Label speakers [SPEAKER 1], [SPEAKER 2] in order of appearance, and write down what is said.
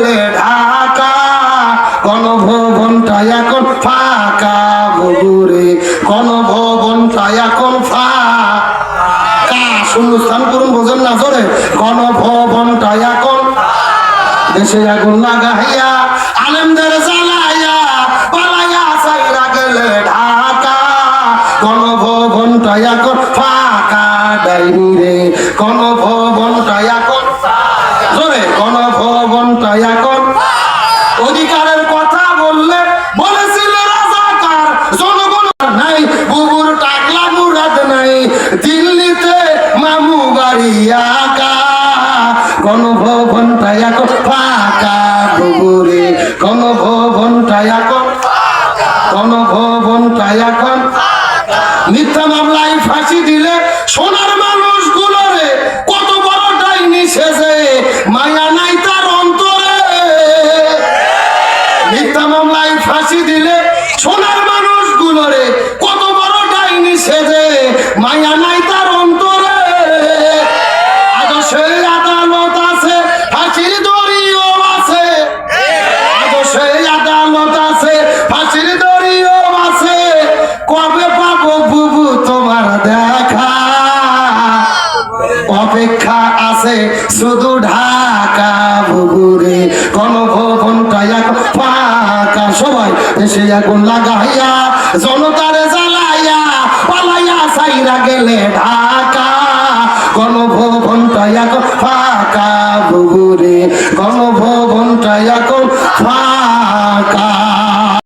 [SPEAKER 1] গেলে ঢাকা, গণভবনটা এখন ফাঁকা বগুড়ে, গণভবনটা এখন ফাঁকা। শূন্যস্থান করুন, বোঝেন না জোরে? গণভবনটা এখন দেশে আগুন লাগাইয়া আলেমদের জ্বালাইয়া পালাইয়া চাইরা গেলে ঢাকা, গণভবনটা এখন ফাঁকা ডাইনি রে, গণভবনটা এখন জোরে, গণভবনটা এখন। অধিকারের কথা বললে বলেছিল রাজাকার, জনগণ নাই, বুবুর টাকলা মুরাদ নাই, দিল্লিতে মামু বাড়ি আকা, গণভবনটা এখন ফাঁকা বগুড়ে, গণভবনটা এখন, গণভবনটা এখন। মিথ্যা মামলায় ফাঁসি দিলে সোনার মানুষগুলোরে কত বড় ডাইনি সেজে, মায়া নাই তার অন্তরে। মিথ্যা মামলায় ফাঁসি দিলে সোনার মানুষগুলোরে কত বড় ডাইনি সেজে, মায়া নাই তার অন্তরে। আজ সেই আদালত আছে, ফাঁসির দড়িও আছে, আজ সেই আদালত আছে, ফাঁসির দড়িও আছে, কবে পাবো বুবু তোমার দেখা, অপেক্ষা আছে শুধু ঢাকা বগুড়ে, গণভবনটা এখন ফাঁকা। সবাই এসে আগুন লাগাইয়া জনতারে জ্বালাইয়া পালাইয়া চাইরা গেলে ঢাকা, গণভবনটা এখন ফাঁকা বগুড়ে, গণভবনটা এখন ফাঁকা।